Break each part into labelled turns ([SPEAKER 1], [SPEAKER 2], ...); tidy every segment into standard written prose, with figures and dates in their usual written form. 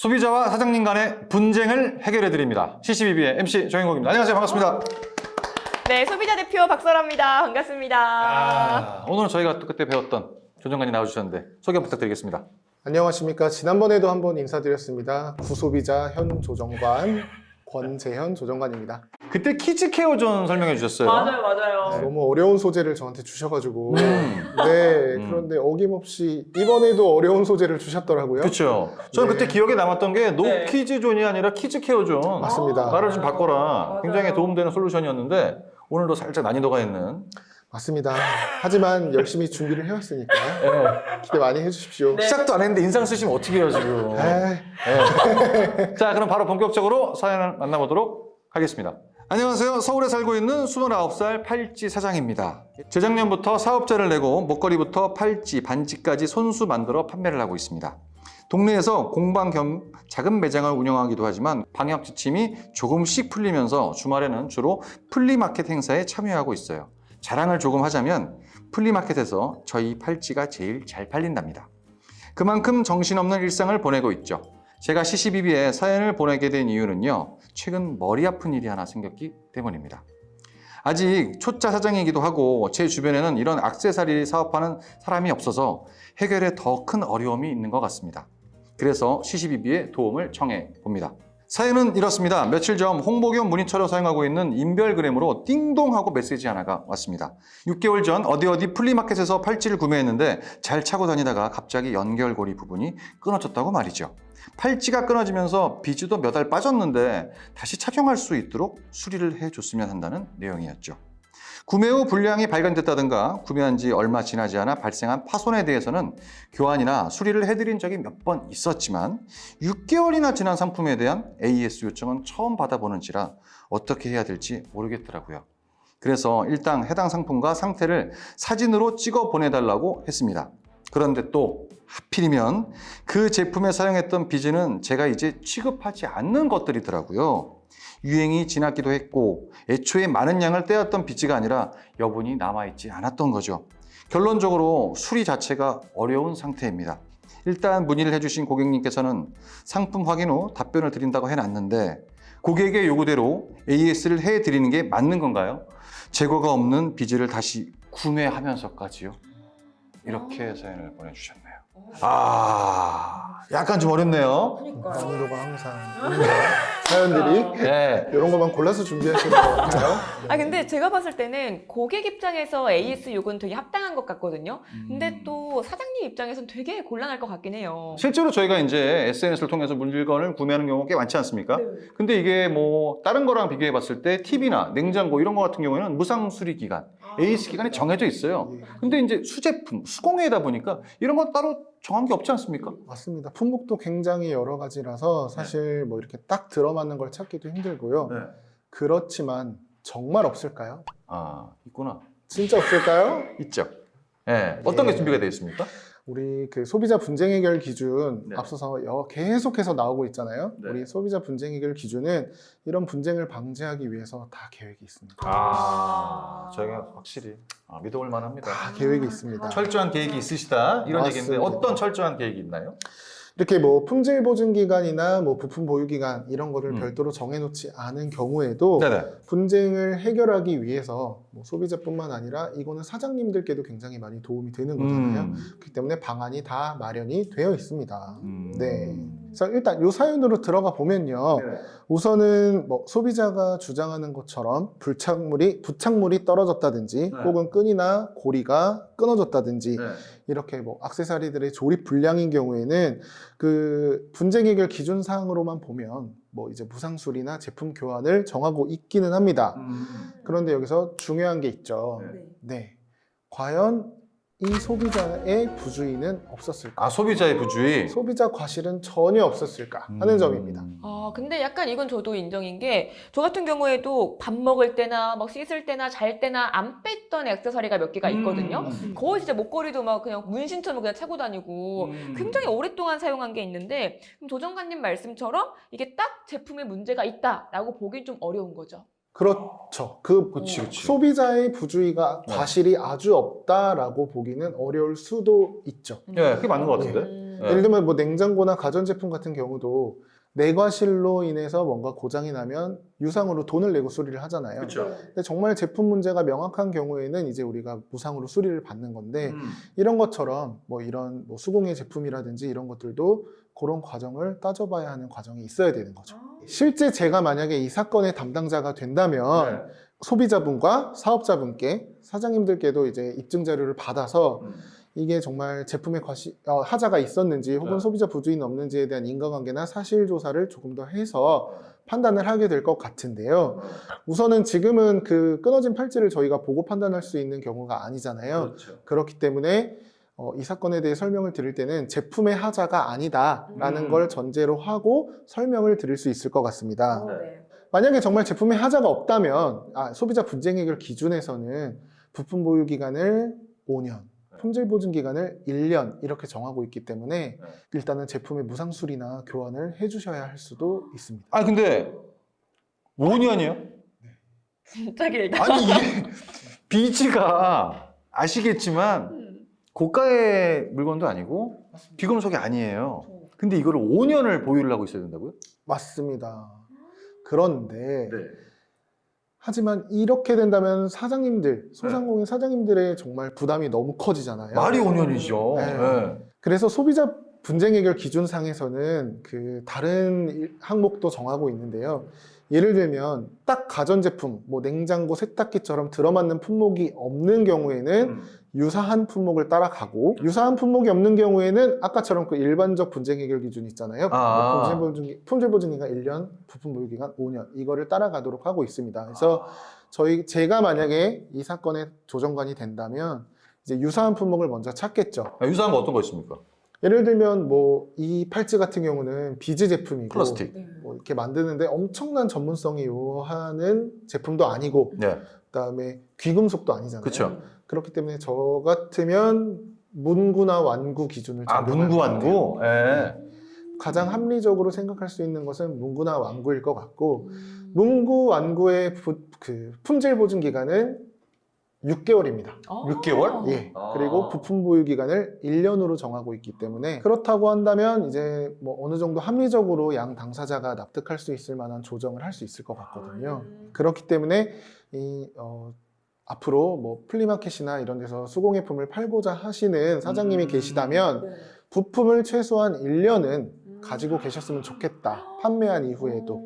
[SPEAKER 1] 소비자와 사장님 간의 분쟁을 해결해드립니다. CCBB의 MC 정인국입니다. 안녕하세요. 반갑습니다.
[SPEAKER 2] 네, 소비자 대표 박설아입니다. 반갑습니다.
[SPEAKER 1] 오늘은 저희가 또 그때 배웠던 조정관이 나와주셨는데 소개 부탁드리겠습니다.
[SPEAKER 3] 안녕하십니까. 지난번에도 한번 인사드렸습니다. 구소비자 현 조정관 권재현 조정관입니다.
[SPEAKER 1] 그때 키즈케어존 설명해 주셨어요.
[SPEAKER 2] 맞아요.
[SPEAKER 3] 너무 어려운 소재를 저한테 주셔가지고 그런데 어김없이 이번에도 어려운 소재를 주셨더라고요.
[SPEAKER 1] 그렇죠. 저는
[SPEAKER 3] 네.
[SPEAKER 1] 그때 기억에 남았던 게 노
[SPEAKER 2] 네.
[SPEAKER 1] 키즈존이 아니라 키즈케어존.
[SPEAKER 3] 맞습니다.
[SPEAKER 1] 말을 좀 바꿔라.
[SPEAKER 2] 맞아요.
[SPEAKER 1] 굉장히 도움되는 솔루션이었는데 오늘도 살짝 난이도가 있는.
[SPEAKER 3] 맞습니다. 하지만 열심히 준비를 해왔으니까
[SPEAKER 1] 네.
[SPEAKER 3] 기대 많이 해주십시오.
[SPEAKER 1] 시작도 안 했는데 인상 쓰시면 어떻게 해요 지금.
[SPEAKER 3] 에이,
[SPEAKER 1] 네. 자, 그럼 바로 본격적으로 사연을 만나보도록 하겠습니다. 안녕하세요. 서울에 살고 있는 29살 팔찌 사장입니다. 재작년부터 사업자를 내고 목걸이부터 팔찌, 반지까지 손수 만들어 판매를 하고 있습니다. 동네에서 공방 겸 작은 매장을 운영하기도 하지만 방역 지침이 조금씩 풀리면서 주말에는 주로 플리마켓 행사에 참여하고 있어요. 자랑을 조금 하자면 플리마켓에서 저희 팔찌가 제일 잘 팔린답니다. 그만큼 정신없는 일상을 보내고 있죠. 제가 CCBB에 사연을 보내게 된 이유는요, 최근 머리 아픈 일이 하나 생겼기 때문입니다. 아직 초짜 사장이기도 하고 제 주변에는 이런 액세서리 사업하는 사람이 없어서 해결에 더 큰 어려움이 있는 것 같습니다. 그래서 CCBB의 도움을 청해 봅니다. 사연은 이렇습니다. 며칠 전 홍보 겸 문의처로 사용하고 있는 인별그램으로 띵동하고 메시지 하나가 왔습니다. 6개월 전 어디 플리마켓에서 팔찌를 구매했는데 잘 차고 다니다가 갑자기 연결고리 부분이 끊어졌다고 말이죠. 팔찌가 끊어지면서 비즈도 몇 알 빠졌는데 다시 착용할 수 있도록 수리를 해줬으면 한다는 내용이었죠. 구매 후 불량이 발견됐다든가 구매한 지 얼마 지나지 않아 발생한 파손에 대해서는 교환이나 수리를 해드린 적이 몇 번 있었지만 6개월이나 지난 상품에 대한 AS 요청은 처음 받아보는지라 어떻게 해야 될지 모르겠더라고요. 그래서 일단 해당 상품과 상태를 사진으로 찍어 보내달라고 했습니다. 그런데 또 하필이면 그 제품에 사용했던 비즈는 제가 이제 취급하지 않는 것들이더라고요. 유행이 지났기도 했고 애초에 많은 양을 떼었던 비즈가 아니라 여분이 남아있지 않았던 거죠. 결론적으로 수리 자체가 어려운 상태입니다. 일단 문의를 해주신 고객님께서는 상품 확인 후 답변을 드린다고 해놨는데 고객의 요구대로 AS를 해드리는 게 맞는 건가요? 재고가 없는 비즈를 다시 구매하면서까지요? 이렇게 사연을 보내주셨네요. 약간 좀 어렵네요.
[SPEAKER 3] 난이도가 항상 사연들이
[SPEAKER 1] 네.
[SPEAKER 3] 이런 것만 골라서 준비하시는 것 같아요.
[SPEAKER 2] 근데 제가 봤을 때는 고객 입장에서 AS 요구는 되게 합당한 것 같거든요. 근데 또 사장님 입장에서는 되게 곤란할 것 같긴 해요.
[SPEAKER 1] 실제로 저희가 이제 SNS를 통해서 물건을 구매하는 경우가 꽤 많지 않습니까?
[SPEAKER 2] 네.
[SPEAKER 1] 근데 이게 뭐 다른 거랑 비교해 봤을 때 TV나 냉장고 이런 거 같은 경우에는 무상 수리 기간, AS 기간이 정해져 있어요.
[SPEAKER 3] 예.
[SPEAKER 1] 근데 이제 수제품, 수공예다 보니까 이런 거 따로 정한 게 없지 않습니까?
[SPEAKER 3] 맞습니다. 품목도 굉장히 여러 가지라서 사실 뭐 이렇게 딱 들어맞는 걸 찾기도 힘들고요. 그렇지만 정말 없을까요?
[SPEAKER 1] 있구나.
[SPEAKER 3] 진짜 없을까요?
[SPEAKER 1] 있죠. 네. 어떤 게
[SPEAKER 3] 예.
[SPEAKER 1] 준비가 되어 있습니까?
[SPEAKER 3] 우리 그 소비자 분쟁 해결 기준
[SPEAKER 1] 네.
[SPEAKER 3] 앞서서 계속해서 나오고 있잖아요.
[SPEAKER 1] 네.
[SPEAKER 3] 우리 소비자 분쟁 해결 기준은 이런 분쟁을 방지하기 위해서 다 계획이 있습니다.
[SPEAKER 1] 저희가 확실히 믿어볼 만합니다.
[SPEAKER 3] 다 계획이 있습니다.
[SPEAKER 1] 철저한 계획이 있으시다 이런
[SPEAKER 3] 맞습니다.
[SPEAKER 1] 얘기인데 어떤 철저한 계획이 있나요?
[SPEAKER 3] 이렇게 뭐 품질 보증 기간이나 뭐 부품 보유 기간 이런 거를
[SPEAKER 1] 음.
[SPEAKER 3] 별도로 정해놓지 않은 경우에도
[SPEAKER 1] 네네.
[SPEAKER 3] 분쟁을 해결하기 위해서 뭐 소비자뿐만 아니라 이거는 사장님들께도 굉장히 많이 도움이 되는 거잖아요. 그렇기 때문에 방안이 다 마련이 되어 있습니다. 네. 그래서 일단 이 사연으로 들어가 보면요. 우선은 뭐 소비자가 주장하는 것처럼 부착물이 떨어졌다든지
[SPEAKER 1] 네.
[SPEAKER 3] 혹은 끈이나 고리가 끊어졌다든지
[SPEAKER 1] 네.
[SPEAKER 3] 이렇게 뭐 액세서리들의 조립 불량인 경우에는 그 분쟁 해결 기준 사항으로만 보면 뭐 이제 무상수리나 제품 교환을 정하고 있기는 합니다. 그런데 여기서 중요한 게 있죠. 네. 과연 이 소비자의 부주의는 없었을까?
[SPEAKER 1] 소비자의 부주의.
[SPEAKER 3] 소비자 과실은 전혀 없었을까 하는 점입니다.
[SPEAKER 2] 근데 약간 이건 저도 인정인 게, 저 같은 경우에도 밥 먹을 때나 막 씻을 때나 잘 때나 안 뺐던 액세서리가 몇 개가 있거든요. 거의 진짜 목걸이도 막 그냥 문신처럼 그냥 차고 다니고 굉장히 오랫동안 사용한 게 있는데, 그럼 조정관님 말씀처럼 이게 딱 제품에 문제가 있다라고 보긴 좀 어려운 거죠.
[SPEAKER 3] 그렇죠.
[SPEAKER 1] 그치.
[SPEAKER 3] 소비자의 부주의가
[SPEAKER 1] 네.
[SPEAKER 3] 과실이 아주 없다라고 보기는 어려울 수도 있죠.
[SPEAKER 1] 예, 그게 맞는 것 같은데.
[SPEAKER 3] 예를 들면 뭐 냉장고나 가전제품 같은 경우도 내과실로 인해서 뭔가 고장이 나면 유상으로 돈을 내고 수리를 하잖아요.
[SPEAKER 1] 그렇죠.
[SPEAKER 3] 근데 정말 제품 문제가 명확한 경우에는 이제 우리가 무상으로 수리를 받는 건데
[SPEAKER 1] 음.
[SPEAKER 3] 이런 것처럼 뭐 이런 뭐 수공예 제품이라든지 이런 것들도 그런 과정을 따져봐야 하는 과정이 있어야 되는 거죠. 실제 제가 만약에 이 사건의 담당자가 된다면
[SPEAKER 1] 네.
[SPEAKER 3] 소비자분과 사업자분께 사장님들께도 이제 입증 자료를 받아서
[SPEAKER 1] 음.
[SPEAKER 3] 이게 정말 제품에 하자가 있었는지 혹은
[SPEAKER 1] 네.
[SPEAKER 3] 소비자 부주의는 없는지에 대한 인과관계나 사실 조사를 조금 더 해서 판단을 하게 될 것 같은데요. 우선은 지금은 그 끊어진 팔찌를 저희가 보고 판단할 수 있는 경우가 아니잖아요.
[SPEAKER 1] 그렇죠.
[SPEAKER 3] 그렇기 때문에 이 사건에 대해 설명을 드릴 때는 제품의 하자가 아니다라는 걸 전제로 하고 설명을 드릴 수 있을 것 같습니다.
[SPEAKER 2] 네.
[SPEAKER 3] 만약에 정말 제품의 하자가 없다면 소비자 분쟁 해결 기준에서는 부품 보유 기간을 5년, 품질 보증 기간을 1년 이렇게 정하고 있기 때문에 일단은 제품의 무상 수리나 교환을 해주셔야 할 수도 있습니다.
[SPEAKER 1] 아 근데 5년이요?
[SPEAKER 2] 진짜 길다.
[SPEAKER 1] 아니 이게 비즈가 아시겠지만 고가의 물건도 아니고 비금속이 아니에요. 근데 이거를 5년을 보유를 하고 있어야 된다고요?
[SPEAKER 3] 맞습니다. 그런데
[SPEAKER 1] 네.
[SPEAKER 3] 하지만 이렇게 된다면 사장님들, 소상공인 사장님들의 정말 부담이 너무 커지잖아요.
[SPEAKER 1] 말이 5년이죠.
[SPEAKER 3] 네. 그래서 소비자 분쟁 해결 기준상에서는 그 다른 항목도 정하고 있는데요. 예를 들면 딱 가전제품, 뭐 냉장고, 세탁기처럼 들어맞는 품목이 없는 경우에는 유사한 품목을 따라가고 유사한 품목이 없는 경우에는 아까처럼 그 일반적 분쟁 해결 기준 있잖아요. 품질 보증 기간 1년, 부품 보유 기간 5년 이거를 따라가도록 하고 있습니다. 그래서 제가 만약에 이 사건의 조정관이 된다면 이제 유사한 품목을 먼저 찾겠죠.
[SPEAKER 1] 유사한 거 어떤 거 있습니까?
[SPEAKER 3] 예를 들면 뭐 이 팔찌 같은 경우는 비즈 제품이고
[SPEAKER 1] 플라스틱.
[SPEAKER 3] 뭐 이렇게 만드는데 엄청난 전문성이 요하는 제품도 아니고
[SPEAKER 1] 네.
[SPEAKER 3] 그다음에 귀금속도 아니잖아요.
[SPEAKER 1] 그렇죠.
[SPEAKER 3] 그렇기 때문에 저 같으면 문구나 완구 기준을
[SPEAKER 1] 문구 완구. 예.
[SPEAKER 3] 가장 합리적으로 생각할 수 있는 것은 문구나 완구일 것 같고 문구 완구의 그 품질 보증 기간은 6개월입니다.
[SPEAKER 1] 6개월?
[SPEAKER 3] 예. 그리고 부품 보유 기간을 1년으로 정하고 있기 때문에 그렇다고 한다면 이제 뭐 어느 정도 합리적으로 양 당사자가 납득할 수 있을 만한 조정을 할 수 있을 것 같거든요. 그렇기 때문에 앞으로 뭐 플리마켓이나 이런 데서 수공예품을 팔고자 하시는 사장님이 계시다면 부품을 최소한 1년은 가지고 계셨으면 좋겠다. 판매한 이후에도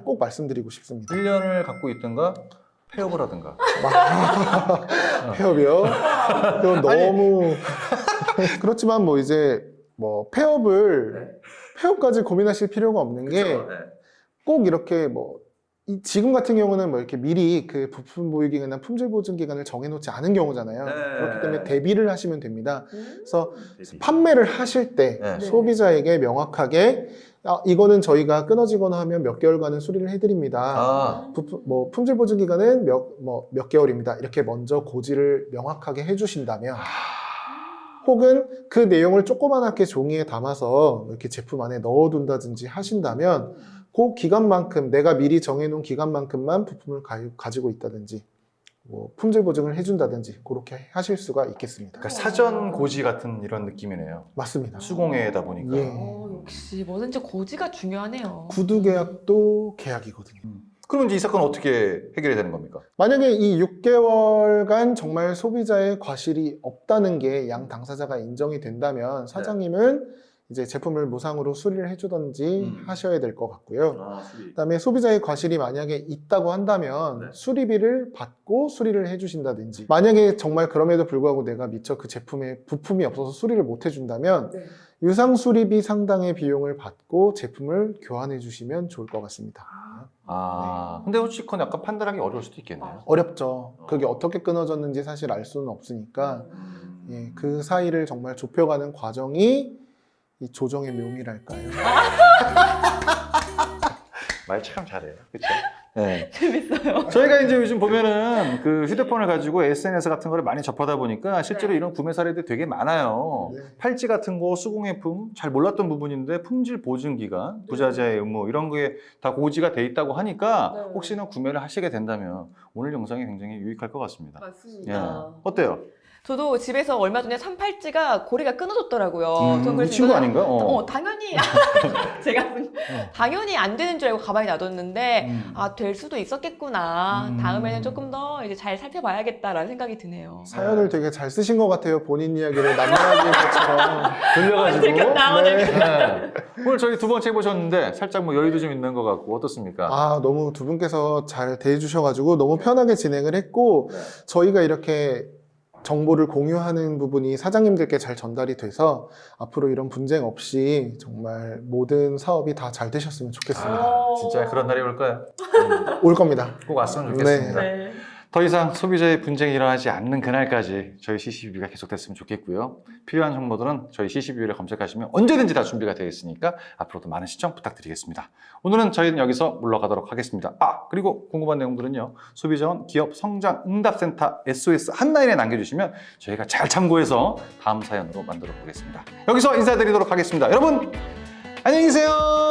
[SPEAKER 3] 꼭 말씀드리고 싶습니다.
[SPEAKER 1] 1년을 갖고 있든가 폐업을 하든가.
[SPEAKER 3] 폐업이요? 그건 너무 그렇지만 뭐 이제 뭐 폐업까지 고민하실 필요가 없는 게 꼭 이렇게 뭐 지금 같은 경우는 뭐 이렇게 미리 그 부품 보유 기간이나 품질 보증 기간을 정해놓지 않은 경우잖아요. 그렇기 때문에 대비를 하시면 됩니다. 그래서 판매를 하실 때 소비자에게 명확하게 이거는 저희가 끊어지거나 하면 몇 개월간은 수리를 해드립니다. 뭐 품질 보증 기간은 몇 개월입니다. 이렇게 먼저 고지를 명확하게 해주신다면, 혹은 그 내용을 조그맣게 종이에 담아서 이렇게 제품 안에 넣어둔다든지 하신다면, 그 기간만큼 내가 미리 정해놓은 기간만큼만 부품을 가지고 있다든지, 뭐 품질 보증을 해준다든지 그렇게 하실 수가 있겠습니다.
[SPEAKER 1] 그러니까 사전 고지 같은 이런 느낌이네요.
[SPEAKER 3] 맞습니다.
[SPEAKER 1] 수공예다 보니까.
[SPEAKER 3] 예.
[SPEAKER 2] 역시 뭐든지 고지가 중요하네요.
[SPEAKER 3] 구두 계약도 계약이거든요.
[SPEAKER 1] 그럼 이제 이 사건은 어떻게 해결이 되는 겁니까?
[SPEAKER 3] 만약에 이 6개월간 정말 소비자의 과실이 없다는 게 양 당사자가 인정이 된다면 사장님은 이제 제품을 무상으로 수리를 해주던지 하셔야 될 것 같고요. 그다음에 소비자의 과실이 만약에 있다고 한다면 수리비를 받고 수리를 해주신다든지, 만약에 정말 그럼에도 불구하고 내가 미처 그 제품에 부품이 없어서 수리를 못 해준다면 유상 수리비 상당의 비용을 받고 제품을 교환해 주시면 좋을 것 같습니다.
[SPEAKER 1] 근데 솔직히 그건 약간 판단하기 어려울 수도 있겠네요.
[SPEAKER 3] 어렵죠. 그게 어떻게 끊어졌는지 사실 알 수는 없으니까 그 사이를 정말 좁혀가는 과정이 이 조정의 묘미랄까요?
[SPEAKER 1] 말 참 잘해요. 그렇죠? 네.
[SPEAKER 2] 재밌어요.
[SPEAKER 1] 저희가 이제 요즘 보면은 그 휴대폰을 가지고 SNS 같은 거를 많이 접하다 보니까 실제로 이런 구매 사례들이 되게 많아요. 팔찌 같은 거, 수공예품 잘 몰랐던 부분인데 품질 보증 기간, 부자재의 의무 이런 게 다 고지가 돼 있다고 하니까 혹시나 구매를 하시게 된다면 오늘 영상이 굉장히 유익할 것 같습니다.
[SPEAKER 2] 맞습니다.
[SPEAKER 1] 예. 어때요?
[SPEAKER 2] 저도 집에서 얼마 전에 산 팔찌가 고리가 끊어졌더라고요. 전 그래서
[SPEAKER 1] 친구
[SPEAKER 2] 이거는-
[SPEAKER 1] 아닌가?
[SPEAKER 2] 당연히 제가 당연히 안 되는 줄 알고 가방에 놔뒀는데 될 수도 있었겠구나. 다음에는 조금 더 이제 잘 살펴봐야겠다라는 생각이 드네요.
[SPEAKER 3] 사연을 되게 잘 쓰신 것 같아요. 본인 이야기를 남 이야기인 것처럼
[SPEAKER 1] 들려가지고.
[SPEAKER 2] 들켰다, 오늘.
[SPEAKER 1] 네. 오늘 저희 두 번째 해보셨는데 살짝 뭐 여유도 좀 있는 것 같고 어떻습니까?
[SPEAKER 3] 너무 두 분께서 잘 대해주셔가지고 너무 편하게 진행을 했고 저희가 이렇게 정보를 공유하는 부분이 사장님들께 잘 전달이 돼서 앞으로 이런 분쟁 없이 정말 모든 사업이 다 잘 되셨으면 좋겠습니다.
[SPEAKER 1] 진짜 그런 날이 올까요?
[SPEAKER 3] 올 겁니다.
[SPEAKER 1] 꼭 왔으면 좋겠습니다.
[SPEAKER 2] 네.
[SPEAKER 1] 더 이상 소비자의 분쟁이 일어나지 않는 그날까지 저희 CCBB가 계속됐으면 좋겠고요. 필요한 정보들은 저희 CCBB를 검색하시면 언제든지 다 준비가 되어 있으니까 앞으로도 많은 시청 부탁드리겠습니다. 오늘은 저희는 여기서 물러가도록 하겠습니다. 그리고 궁금한 내용들은요. 소비자원 기업 성장 응답센터 SOS 한라인에 남겨주시면 저희가 잘 참고해서 다음 사연으로 만들어 보겠습니다. 여기서 인사드리도록 하겠습니다. 여러분 안녕히 계세요.